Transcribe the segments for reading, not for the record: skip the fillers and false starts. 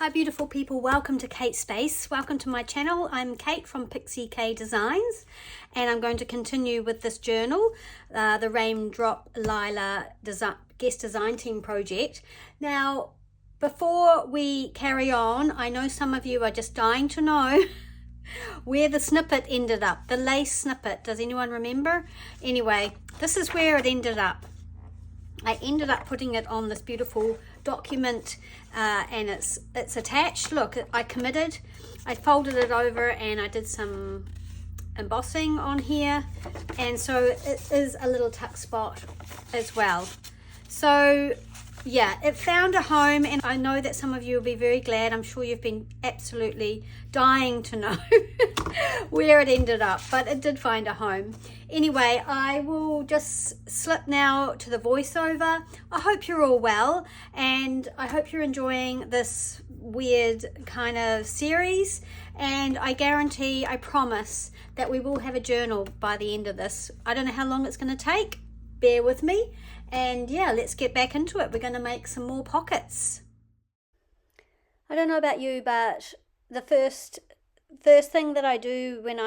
Hi beautiful people, welcome to Kate's Space. Welcome to my channel. I'm Kate from Pixie Designs, and I'm going to continue with this journal, the Raindrop Lila Guest Design Team project. Now, before we carry on, I know some of you are just dying to know where the snippet ended up, the lace snippet. Does anyone remember? Anyway, this is where it ended up. I ended up putting it on this beautiful document and it's attached. Look, I committed. I folded it over and I did some embossing on here, and so it is a little tuck spot as well. So yeah, it found a home, and I know that some of you will be very glad. I'm sure you've been absolutely dying to know where it ended up, but it did find a home. Anyway, I will just slip now to the voiceover. I hope you're all well, and I hope you're enjoying this weird kind of series, and I guarantee, I promise, that we will have a journal by the end of this. I don't know how long it's going to take. Bear with me. And yeah, let's get back into it. We're going to make some more pockets. I don't know about you, but the first thing that I do when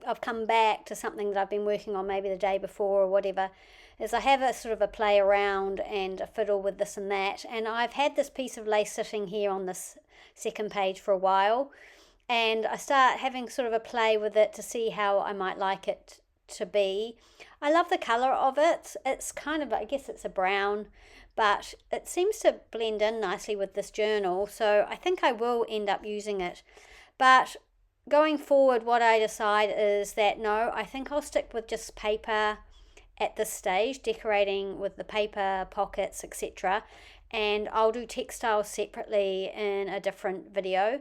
I've come back to something that I've been working on maybe the day before or whatever, is I have a sort of a play around and a fiddle with this and that. And I've had this piece of lace sitting here on this second page for a while, and I start having sort of a play with it to see how I might like it to be. I love the color of it. It's kind of, I guess it's a brown, but it seems to blend in nicely with this journal, so I think I will end up using it. But going forward, what I decide is that no, I think I'll stick with just paper at this stage, decorating with the paper pockets, etc., and I'll do textiles separately in a different video.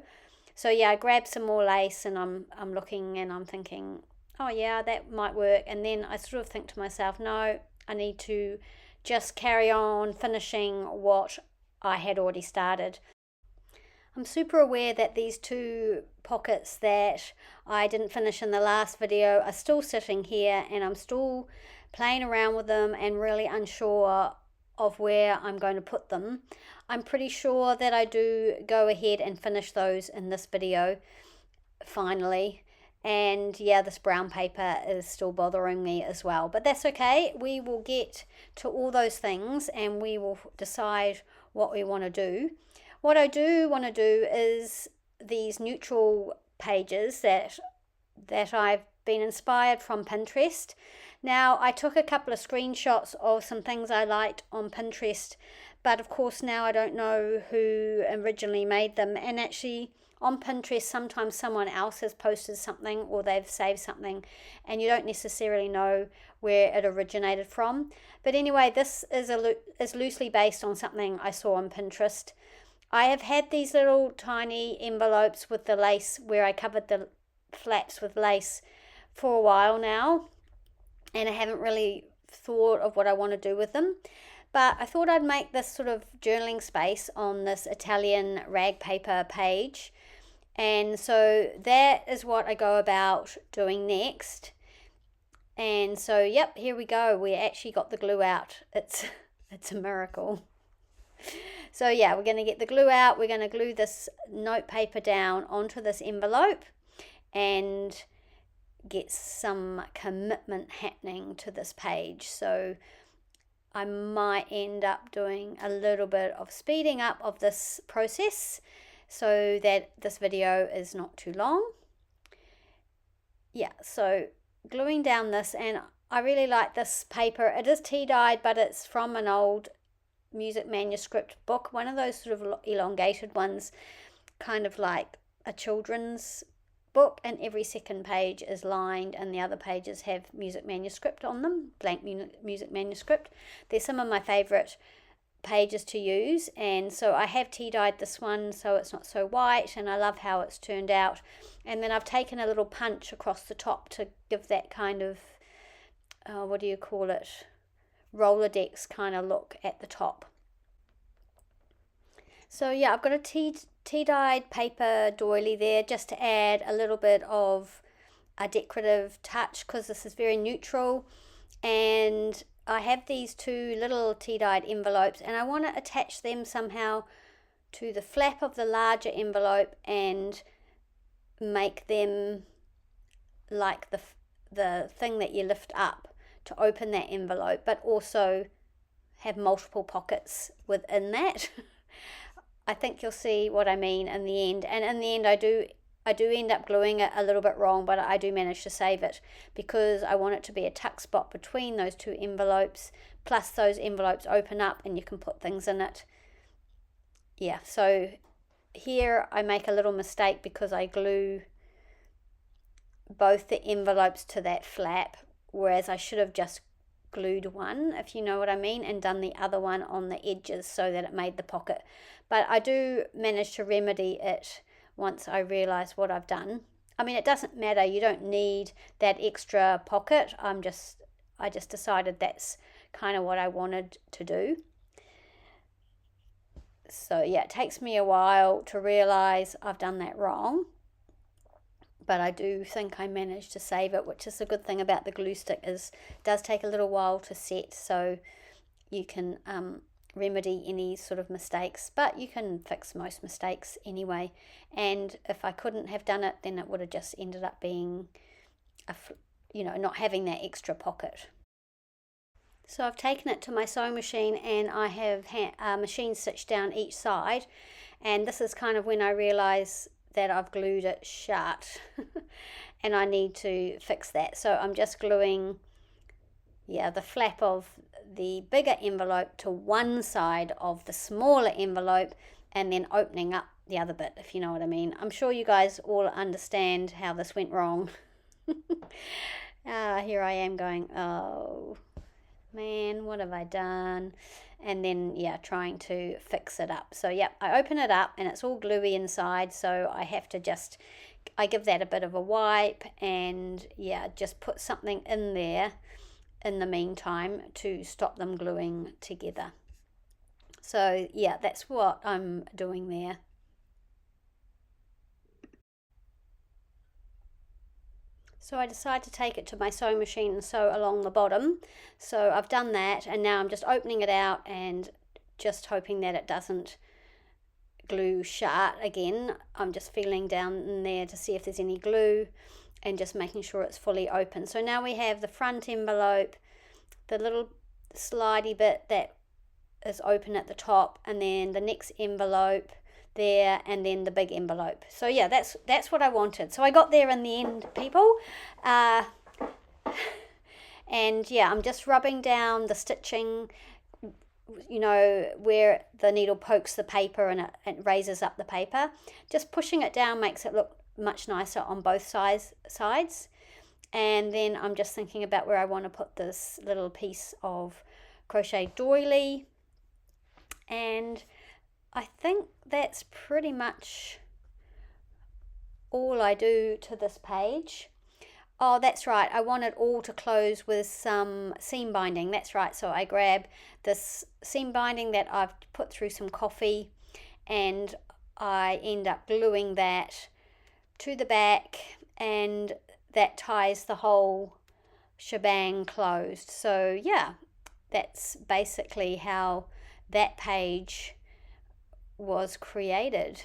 So yeah, I grabbed some more lace, and I'm looking and I'm thinking, oh yeah, that might work. And then I sort of think to myself, no, I need to just carry on finishing what I had already started. I'm super aware that these two pockets that I didn't finish in the last video are still sitting here, and I'm still playing around with them and really unsure of where I'm going to put them. I'm pretty sure that I do go ahead and finish those in this video finally. And yeah, this brown paper is still bothering me as well, but that's okay. We will get to all those things and we will decide what we want to do. What I do want to do is these neutral pages that I've been inspired from Pinterest. Now, I took a couple of screenshots of some things I liked on Pinterest, but of course now I don't know who originally made them, and actually on Pinterest, sometimes someone else has posted something or they've saved something, and you don't necessarily know where it originated from. But anyway, this is loosely based on something I saw on Pinterest. I have had these little tiny envelopes with the lace where I covered the flaps with lace for a while now, and I haven't really thought of what I want to do with them. But I thought I'd make this sort of journaling space on this Italian rag paper page. And so that is what I go about doing next. And so, yep, here we go. We actually got the glue out. It's a miracle. So yeah, we're going to get the glue out. We're going to glue this note paper down onto this envelope and get some commitment happening to this page. So I might end up doing a little bit of speeding up of this process so that this video is not too long. Yeah, so gluing down this, and I really like this paper. It is tea dyed, but it's from an old music manuscript book, one of those sort of elongated ones, kind of like a children's book, and every second page is lined and the other pages have music manuscript on them, blank music manuscript. They're some of my favorite pages to use, and so I have tea dyed this one so it's not so white, and I love how it's turned out. And then I've taken a little punch across the top to give that kind of what do you call it, Rolodex kind of look at the top. So yeah, I've got a tea dyed paper doily there just to add a little bit of a decorative touch, because this is very neutral. And I have these two little tea dyed envelopes, and I want to attach them somehow to the flap of the larger envelope and make them like the thing that you lift up to open that envelope, but also have multiple pockets within that. I think you'll see what I mean in the end. And in the end, I do end up gluing it a little bit wrong, but I do manage to save it because I want it to be a tuck spot between those two envelopes, plus those envelopes open up and you can put things in it. Yeah, so here I make a little mistake because I glue both the envelopes to that flap, whereas I should have just glued one, if you know what I mean, and done the other one on the edges so that it made the pocket. But I do manage to remedy it once I realize what I've done. I mean, it doesn't matter, you don't need that extra pocket. I just decided that's kind of what I wanted to do. So yeah, it takes me a while to realize I've done that wrong, but I do think I managed to save it, which is a good thing about the glue stick, is it does take a little while to set, so you can remedy any sort of mistakes, but you can fix most mistakes anyway. And if I couldn't have done it, then it would have just ended up being not having that extra pocket. So I've taken it to my sewing machine and I have machine stitched down each side, and this is kind of when I realise that I've glued it shut and I need to fix that. So I'm just gluing the flap of the bigger envelope to one side of the smaller envelope and then opening up the other bit, if you know what I mean. I'm sure you guys all understand how this went wrong. Here I am going, oh man, what have I done? And then trying to fix it up. So I open it up and it's all gluey inside, so I have to I give that a bit of a wipe and just put something in there in the meantime to stop them gluing together. So that's what I'm doing there. So I decided to take it to my sewing machine and sew along the bottom. So I've done that, and now I'm just opening it out and just hoping that it doesn't glue shut again. I'm just feeling down in there to see if there's any glue and just making sure it's fully open. So now we have the front envelope, the little slidey bit that is open at the top, and then the next envelope there, and then the big envelope. So that's what I wanted. So I got there in the end, people. And I'm just rubbing down the stitching, where the needle pokes the paper and it raises up the paper. Just pushing it down makes it look much nicer on both sides. And then I'm just thinking about where I want to put this little piece of crochet doily. And I think that's pretty much all I do to this page. Oh, that's right, I want it all to close with some seam binding. That's right, so I grab this seam binding that I've put through some coffee and I end up gluing that to the back, and that ties the whole shebang closed. So that's basically how that page was created.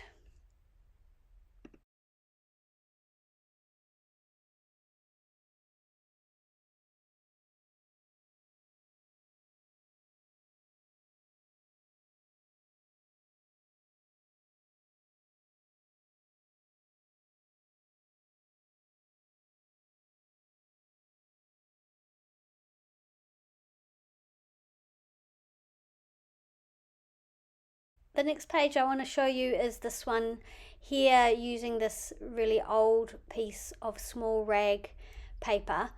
The next page I want to show you is this one here, using this really old piece of small rag paper.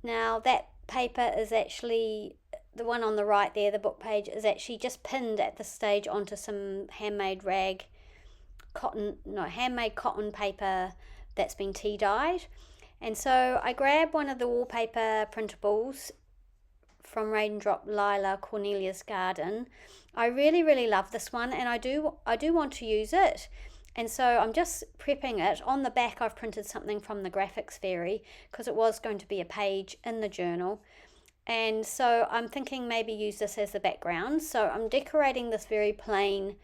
Now that paper is actually, the one on the right there, the book page, is actually just pinned at this stage onto some handmade handmade cotton paper that's been tea dyed. And so I grabbed one of the wallpaper printables from Raindrop Lila Cornelias Garden. I really love this one, and I do want to use it, and so I'm just prepping it. On the back I've printed something from the Graphics Fairy because it was going to be a page in the journal, and so I'm thinking maybe use this as the background. So I'm decorating this very plain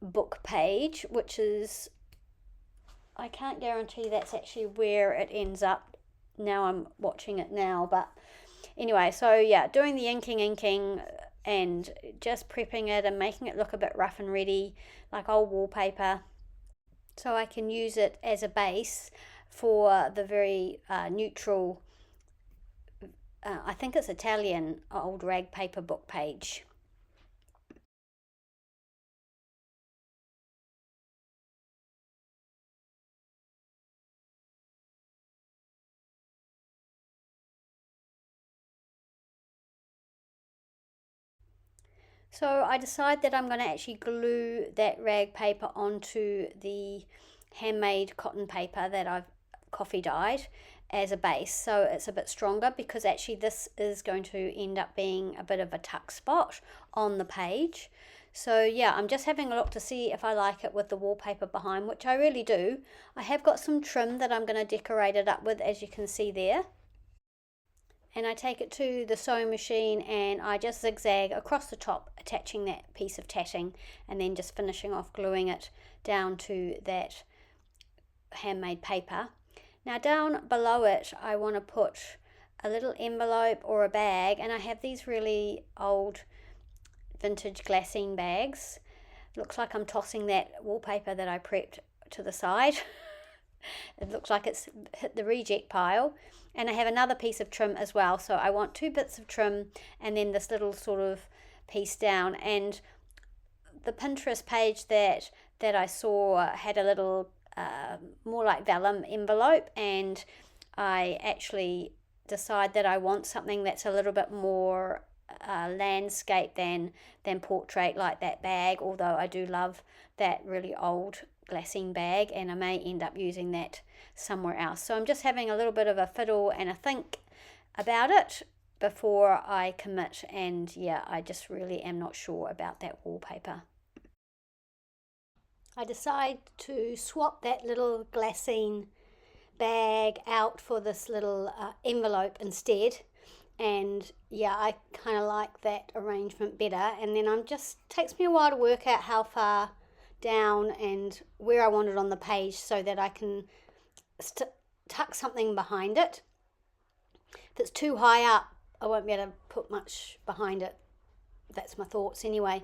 book page, which is, I can't guarantee that's actually where it ends up. Now I'm watching it now, but anyway, so yeah, doing the inking and just prepping it and making it look a bit rough and ready, like old wallpaper, so I can use it as a base for the very neutral, I think it's Italian, old rag paper book page. So I decide that I'm going to actually glue that rag paper onto the handmade cotton paper that I've coffee dyed as a base, so it's a bit stronger, because actually this is going to end up being a bit of a tuck spot on the page. So yeah, I'm just having a look to see if I like it with the wallpaper behind, which I really do. I have got some trim that I'm going to decorate it up with, as you can see there. And I take it to the sewing machine and I just zigzag across the top, attaching that piece of tatting, and then just finishing off gluing it down to that handmade paper. Now down below it I want to put a little envelope or a bag, and I have these really old vintage glassine bags. Looks like I'm tossing that wallpaper that I prepped to the side. It looks like it's hit the reject pile. And I have another piece of trim as well, so I want 2 bits of trim and then this little sort of piece down. And the Pinterest page that I saw had a little more like vellum envelope, and I actually decide that I want something that's a little bit more landscape than portrait, like that bag, although I do love that really old glassine bag, and I may end up using that somewhere else. So I'm just having a little bit of a fiddle and a think about it before I commit, and yeah, I just really am not sure about that wallpaper. I decide to swap that little glassine bag out for this little envelope instead, and yeah, I kind of like that arrangement better. And then I'm just, takes me a while to work out how far down and where I want it on the page so that I can tuck something behind it. If it's too high up, I won't be able to put much behind it. That's my thoughts anyway.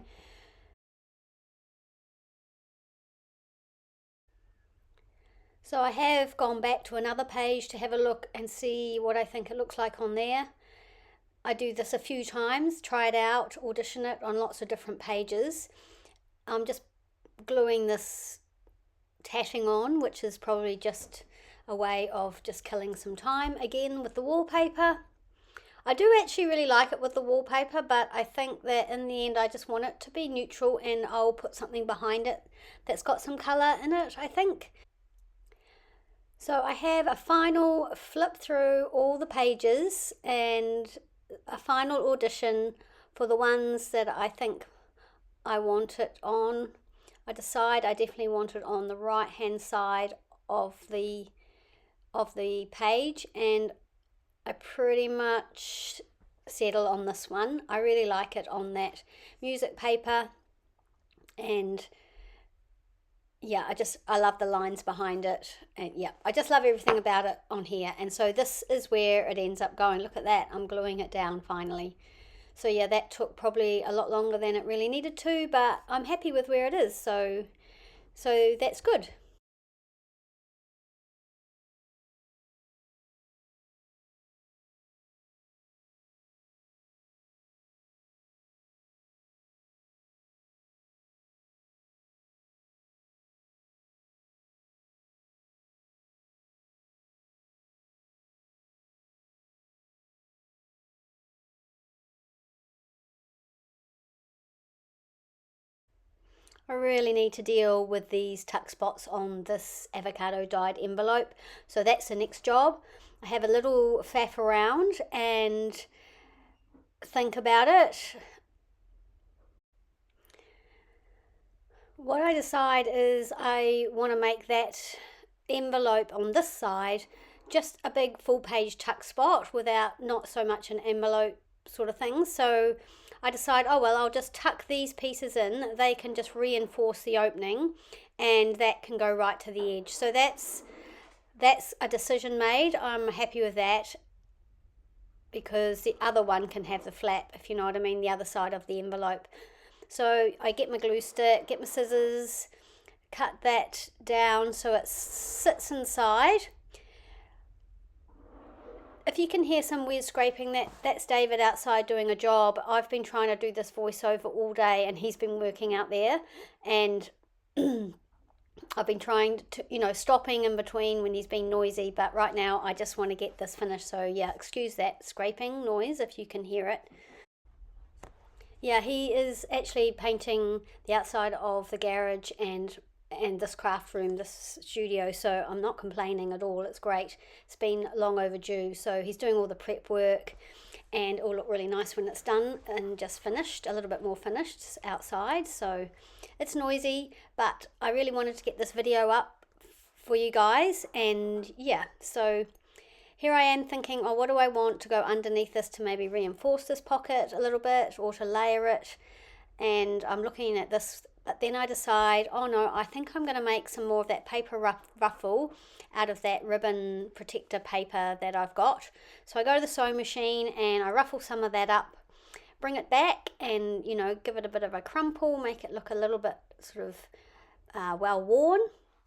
So I have gone back to another page to have a look and see what I think it looks like on there. I do this a few times, try it out, audition it on lots of different pages. I'm just gluing this tatting on, which is probably just a way of just killing some time again with the wallpaper. I do actually really like it with the wallpaper, but I think that in the end I just want it to be neutral, and I'll put something behind it that's got some colour in it, I think. So I have a final flip through all the pages and a final audition for the ones that I think I want it on. I decide I definitely want it on the right hand side of the page, and I pretty much settle on this one. I really like it on that music paper, and yeah, I love the lines behind it, and yeah, I just love everything about it on here. And so this is where it ends up going. Look at that, I'm gluing it down finally. So yeah, that took probably a lot longer than it really needed to, but I'm happy with where it is, so that's good. I really need to deal with these tuck spots on this avocado dyed envelope, so that's the next job. I have a little faff around and think about it. What I decide is I want to make that envelope on this side just a big full page tuck spot without not so much an envelope sort of thing. So I decide, oh well, I'll just tuck these pieces in. They can just reinforce the opening, and that can go right to the edge. So that's a decision made. I'm happy with that, because the other one can have the flap, if you know what I mean, the other side of the envelope. So I get my glue stick, get my scissors, cut that down so it sits inside. If you can hear some weird scraping, that's David outside doing a job. I've been trying to do this voiceover all day, and he's been working out there, and I've been trying to, stopping in between when he's been noisy, but right now I just want to get this finished. So yeah, excuse that scraping noise if you can hear it. Yeah, he is actually painting the outside of the garage and this craft room, this studio, so I'm not complaining at all. It's great. It's been long overdue. So he's doing all the prep work, and it'll look really nice when it's done and just finished, a little bit more finished outside. So it's noisy, but I really wanted to get this video up for you guys. And yeah, so here I am thinking, oh, what do I want to go underneath this to maybe reinforce this pocket a little bit, or to layer it? And I'm looking at this, but then I decide, oh no, I think I'm going to make some more of that paper ruffle out of that ribbon protector paper that I've got. So I go to the sewing machine and I ruffle some of that up, bring it back, and give it a bit of a crumple, make it look a little bit sort of well worn,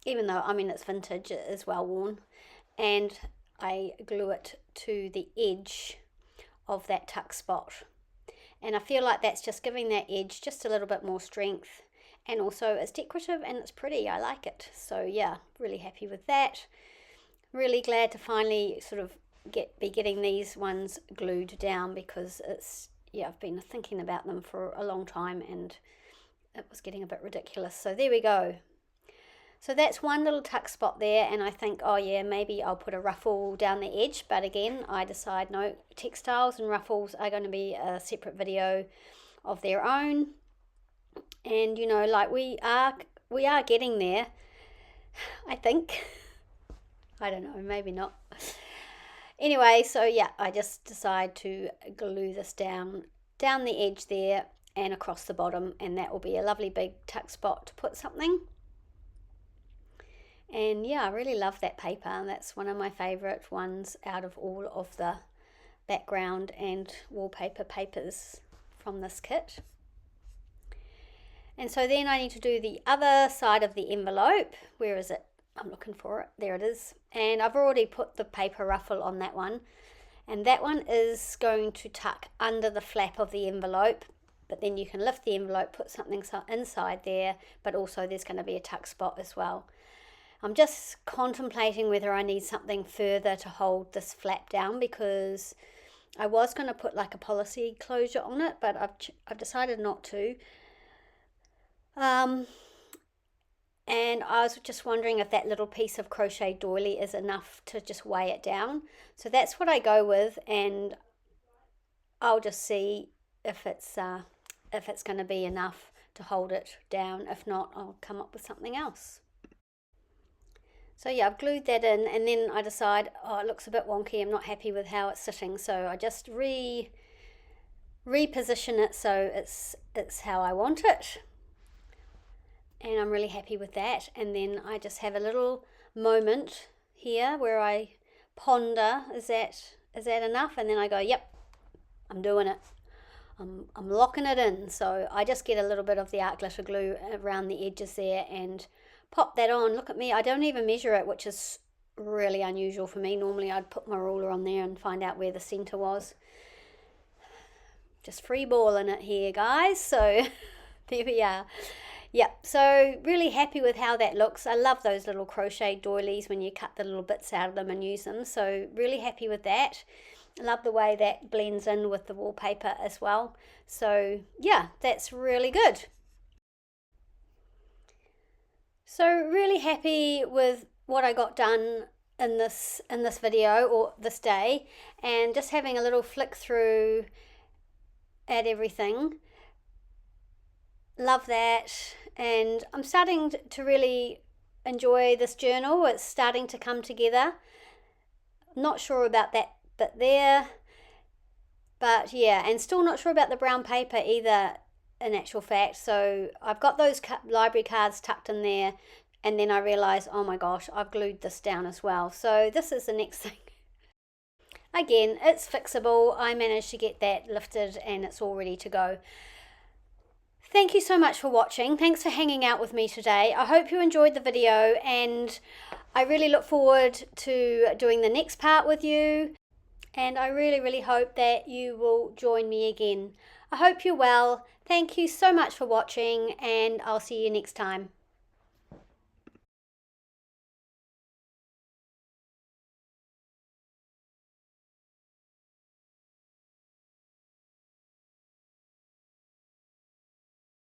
even though, I mean, it's vintage, it is well worn. And I glue it to the edge of that tuck spot. And I feel like that's just giving that edge just a little bit more strength. And also it's decorative and it's pretty. I like it. So yeah, really happy with that. Really glad to finally sort of be getting these ones glued down, because I've been thinking about them for a long time and it was getting a bit ridiculous. So there we go. So that's one little tuck spot there, and I think, oh yeah, maybe I'll put a ruffle down the edge, but again, I decide no, textiles and ruffles are going to be a separate video of their own. And like we are getting there, I think. I don't know, maybe not. Anyway, so yeah, I just decide to glue this down the edge there and across the bottom, and that will be a lovely big tuck spot to put something. And yeah, I really love that paper. That's one of my favourite ones out of all of the background and wallpaper papers from this kit. And so then I need to do the other side of the envelope. Where is it? I'm looking for it. There it is. And I've already put the paper ruffle on that one. And that one is going to tuck under the flap of the envelope. But then you can lift the envelope, put something inside there, but also there's going to be a tuck spot as well. I'm just contemplating whether I need something further to hold this flap down, because I was going to put like a policy closure on it, but I've decided not to. And I was just wondering if that little piece of crochet doily is enough to just weigh it down. So that's what I go with, and I'll just see if it's going to be enough to hold it down. If not, I'll come up with something else. So yeah, I've glued that in, and then I decide, oh, it looks a bit wonky, I'm not happy with how it's sitting, so I just reposition it so it's how I want it. And I'm really happy with that. And then I just have a little moment here where I ponder, is that enough? And then I go, yep, I'm doing it. I'm locking it in. So I just get a little bit of the art glitter glue around the edges there and pop that on. Look at me, I don't even measure it, which is really unusual for me. Normally I'd put my ruler on there and find out where the center was. Just free balling it here, guys. So there we are. Yep, so really happy with how that looks. I love those little crochet doilies when you cut the little bits out of them and use them. So really happy with that. I love the way that blends in with the wallpaper as well. So yeah, that's really good. So really happy with what I got done in this video, or this day, and just having a little flick through at everything. Love that, and I'm starting to really enjoy this journal. It's starting to come together. Not sure about that bit there. But yeah, and still not sure about the brown paper either, in actual fact. So I've got those library cards tucked in there, and then I realised, oh my gosh, I've glued this down as well. So this is the next thing. Again, it's fixable. I managed to get that lifted and it's all ready to go. Thank you so much for watching. Thanks for hanging out with me today. I hope you enjoyed the video, and I really look forward to doing the next part with you. And I really hope that you will join me again. I hope you're well. Thank you so much for watching, and I'll see you next time.